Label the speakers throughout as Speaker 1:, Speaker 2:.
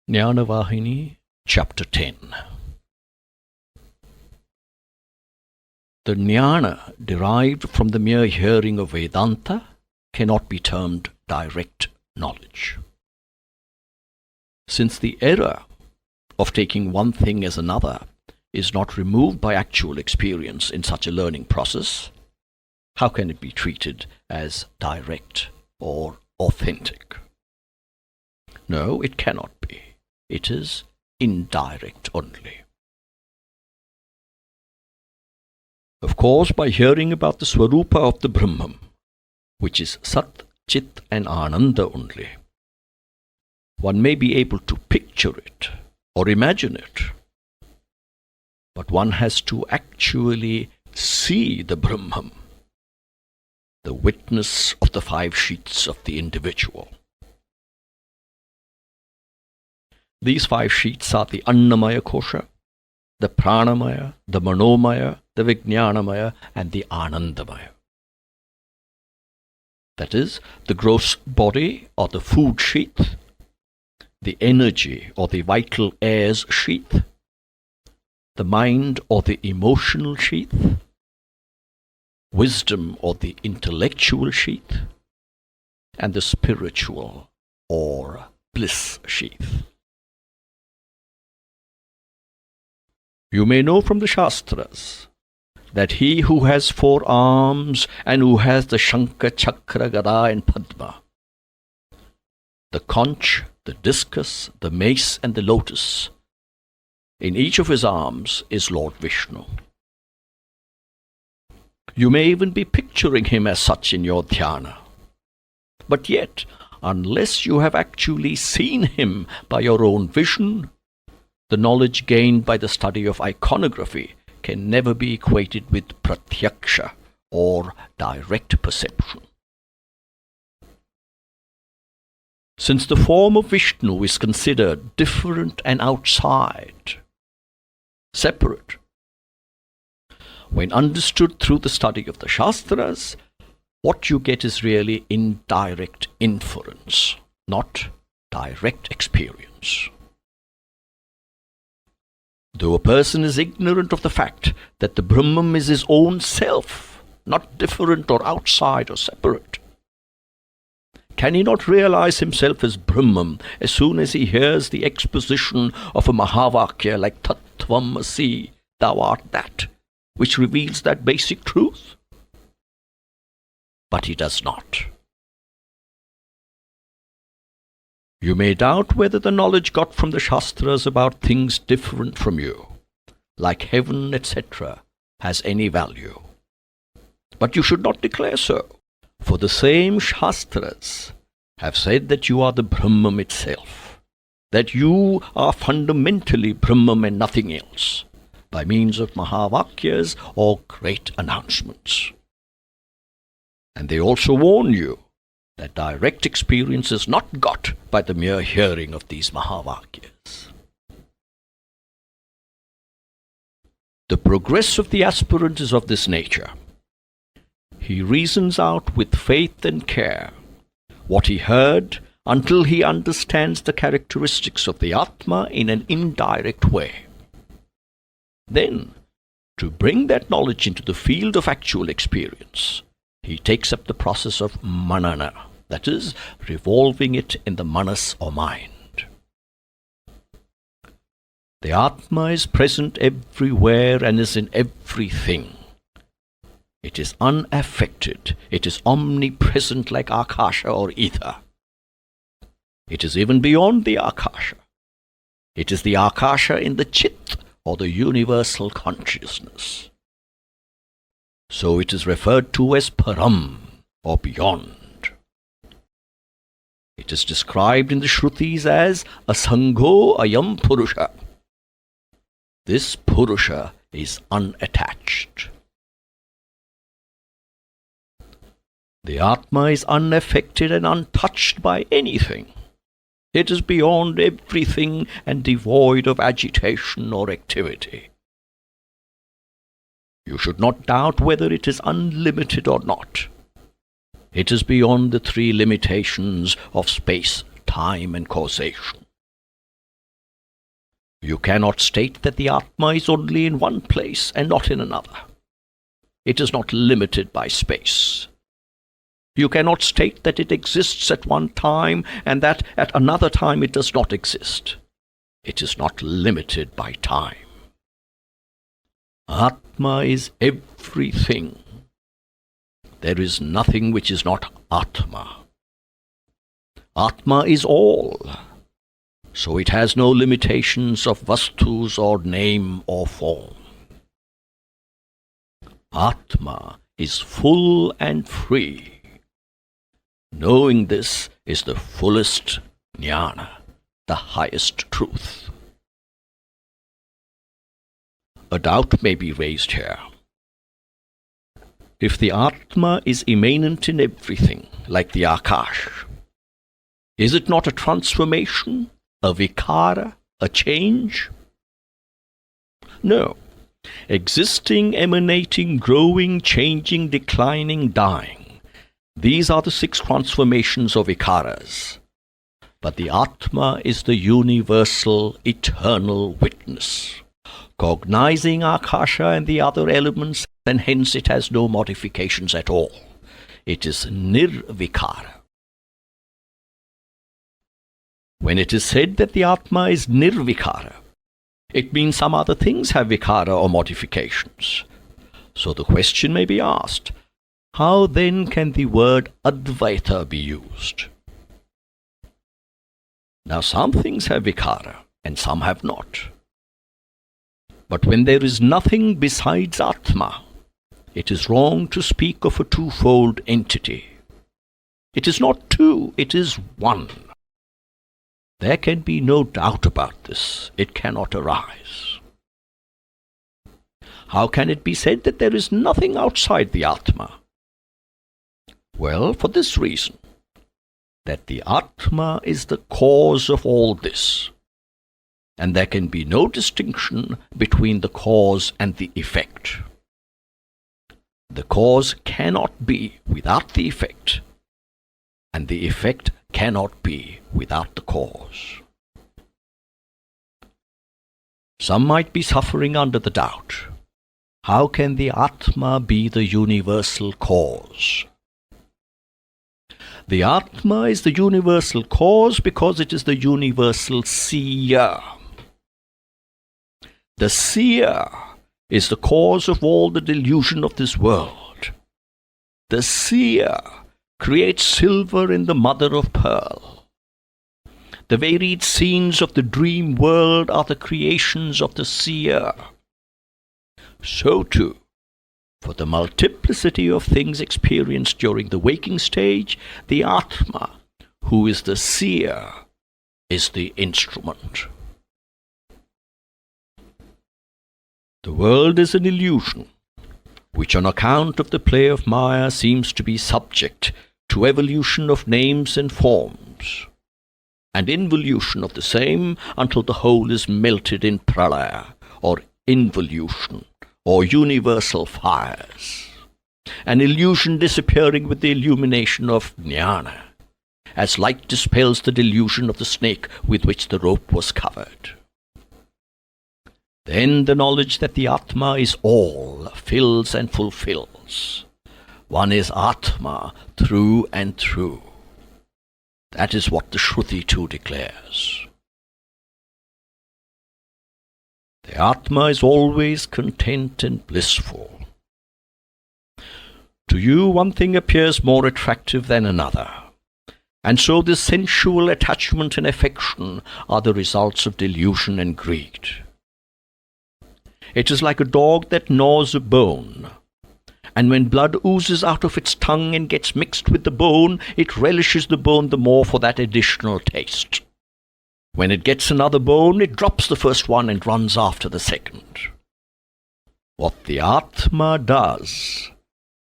Speaker 1: Vahini, Chapter 10. The jnana derived from the mere hearing of Vedanta cannot be termed direct knowledge. Since the error of taking one thing as another is not removed by actual experience in such a learning process, how can it be treated as direct or authentic? No, it cannot be. It is indirect only. Of course, by hearing about the Swarupa of the Brahman, which is Sat, Chit and Ananda only, one may be able to picture it or imagine it, but one has to actually see the Brahman, the witness of the 5 sheets of the individual. These 5 sheets are the Annamaya Kosha, the Pranamaya, the Manomaya, the Vijnanamaya, and the Anandamaya. That is, the gross body or the food sheath, the energy or the vital airs sheath, the mind or the emotional sheath, wisdom or the intellectual sheath, and the spiritual or bliss sheath. You may know from the Shastras that he who has 4 arms and who has the Shankha, Chakra, Gada and Padma, the conch, the discus, the mace and the lotus, in each of his arms is Lord Vishnu. You may even be picturing him as such in your dhyana. But yet, unless you have actually seen him by your own vision, the knowledge gained by the study of iconography can never be equated with pratyaksha or direct perception. Since the form of Vishnu is considered different and outside, separate, when understood through the study of the Shastras, what you get is really indirect inference, not direct experience. Though a person is ignorant of the fact that the Brahman is his own self, not different or outside or separate, can he not realize himself as Brahman as soon as he hears the exposition of a Mahavakya like Tattvam Asi, thou art that, which reveals that basic truth? But he does not. You may doubt whether the knowledge got from the Shastras about things different from you, like heaven, etc., has any value. But you should not declare so, for the same Shastras have said that you are the Brahman itself, that you are fundamentally Brahman and nothing else, by means of Mahavakyas or great announcements. And they also warn you that direct experience is not got by the mere hearing of these Mahavakyas. The progress of the aspirant is of this nature. He reasons out with faith and care what he heard until he understands the characteristics of the Atma in an indirect way. Then, to bring that knowledge into the field of actual experience, he takes up the process of manana, that is, revolving it in the manas or mind. The Atma is present everywhere and is in everything. It is unaffected. It is omnipresent like Akasha or ether. It is even beyond the Akasha. It is the Akasha in the Chit or the universal consciousness. So it is referred to as Param, or beyond. It is described in the Shrutis as Asangho Ayam Purusha. This Purusha is unattached. The Atma is unaffected and untouched by anything. It is beyond everything and devoid of agitation or activity. You should not doubt whether it is unlimited or not. It is beyond the 3 limitations of space, time, and causation. You cannot state that the Atma is only in one place and not in another. It is not limited by space. You cannot state that it exists at one time and that at another time it does not exist. It is not limited by time. Atma is everything. There is nothing which is not Atma. Atma is all. So it has no limitations of vastus or name or form. Atma is full and free. Knowing this is the fullest jnana, the highest truth. A doubt may be raised here. If the Atma is immanent in everything, like the Akash, is it not a transformation, a vikara, a change? No. Existing, emanating, growing, changing, declining, dying. These are the 6 transformations of vikaras. But the Atma is the universal, eternal witness, cognizing Akasha and the other elements, and hence it has no modifications at all. It is nirvikara. When it is said that the Atma is nirvikara, it means some other things have vikara or modifications. So the question may be asked, how then can the word Advaita be used? Now some things have vikara and some have not. But when there is nothing besides Atma, it is wrong to speak of a twofold entity. It is not two, it is one. There can be no doubt about this. It cannot arise. How can it be said that there is nothing outside the Atma? Well, for this reason, that the Atma is the cause of all this, and there can be no distinction between the cause and the effect. The cause cannot be without the effect, and the effect cannot be without the cause. Some might be suffering under the doubt. How can the Atma be the universal cause? The Atma is the universal cause because it is the universal seer. The seer is the cause of all the delusion of this world. The seer creates silver in the mother of pearl. The varied scenes of the dream world are the creations of the seer. So too, for the multiplicity of things experienced during the waking stage, the Atma, who is the seer, is the instrument. The world is an illusion, which on account of the play of Maya seems to be subject to evolution of names and forms, and involution of the same until the whole is melted in pralaya, or involution, or universal fires, an illusion disappearing with the illumination of Jnana, as light dispels the delusion of the snake with which the rope was covered. Then the knowledge that the Atma is all fills and fulfills. One is Atma through and through. That is what the Shruti too declares. The Atma is always content and blissful. To you one thing appears more attractive than another, and so the sensual attachment and affection are the results of delusion and greed. It is like a dog that gnaws a bone, and when blood oozes out of its tongue and gets mixed with the bone, it relishes the bone the more for that additional taste. When it gets another bone, it drops the first one and runs after the second. What the Atma does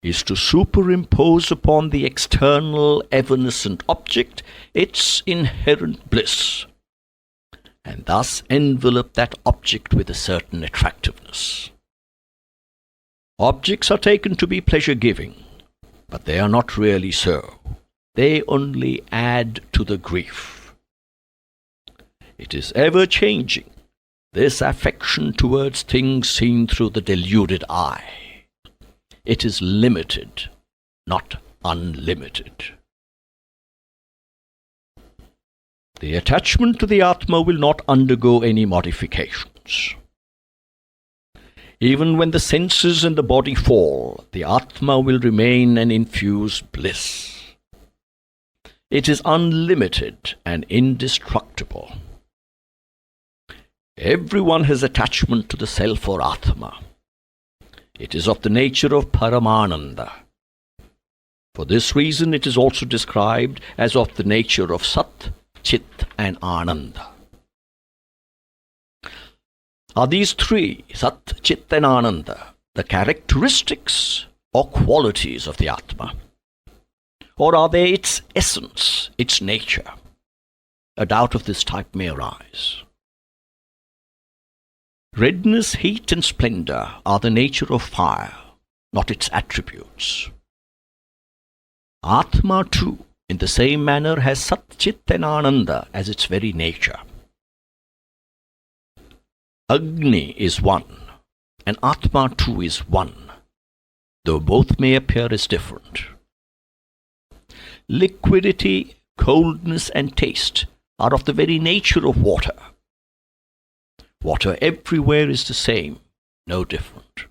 Speaker 1: is to superimpose upon the external evanescent object its inherent bliss, and thus envelop that object with a certain attractiveness. Objects are taken to be pleasure-giving, but they are not really so. They only add to the grief. It is ever changing, this affection towards things seen through the deluded eye. It is limited, not unlimited. The attachment to the Atma will not undergo any modifications. Even when the senses and the body fall, the Atma will remain and infuse bliss. It is unlimited and indestructible. Everyone has attachment to the self or Atma. It is of the nature of Paramananda. For this reason it is also described as of the nature of Sat, Chit and Ananda. Are these three, Sat, Chit and Ananda, the characteristics or qualities of the Atma? Or are they its essence, its nature? A doubt of this type may arise. Redness, heat and splendor are the nature of fire, not its attributes. Atma too, in the same manner, has Sat, Chit and Ananda as its very nature. Agni is one, and Atma too is one, though both may appear as different. Liquidity, coldness and taste are of the very nature of water. Water everywhere is the same, no different.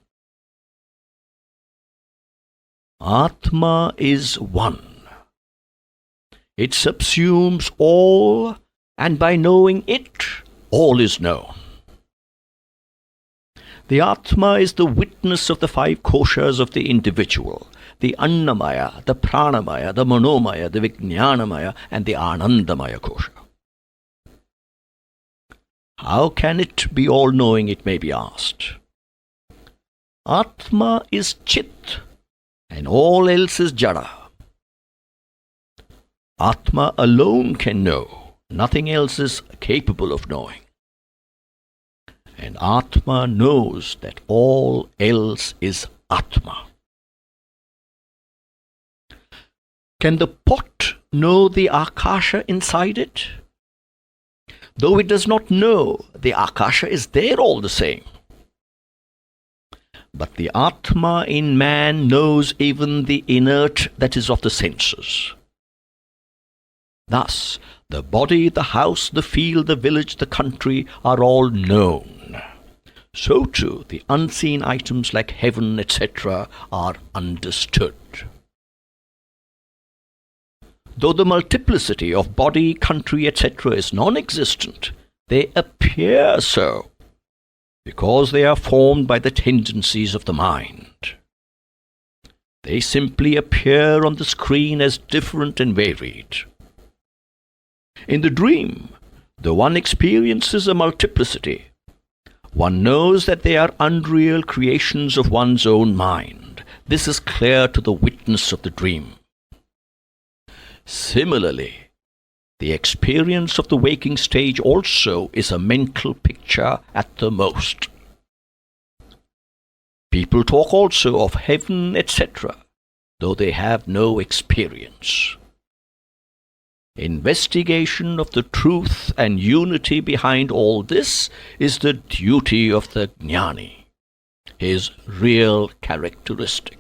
Speaker 1: Atma is one. It subsumes all, and by knowing it, all is known. The Atma is the witness of the five koshas of the individual, the Annamaya, the Pranamaya, the Manomaya, the Vijnanamaya, and the Anandamaya kosha. How can it be all-knowing, it may be asked. Atma is Chit, and all else is Jada. Atma alone can know, nothing else is capable of knowing. And Atma knows that all else is Atma. Can the pot know the Akasha inside it? Though it does not know, the Akasha is there all the same. But the Atma in man knows even the inert that is of the senses. Thus, the body, the house, the field, the village, the country are all known. So too, the unseen items like heaven, etc., are understood. Though the multiplicity of body, country, etc. is non-existent, they appear so, because they are formed by the tendencies of the mind. They simply appear on the screen as different and varied. In the dream, though one experiences a multiplicity, one knows that they are unreal creations of one's own mind. This is clear to the witness of the dream. Similarly, the experience of the waking stage also is a mental picture at the most. People talk also of heaven, etc., though they have no experience. Investigation of the truth and unity behind all this is the duty of the Jnani, his real characteristic.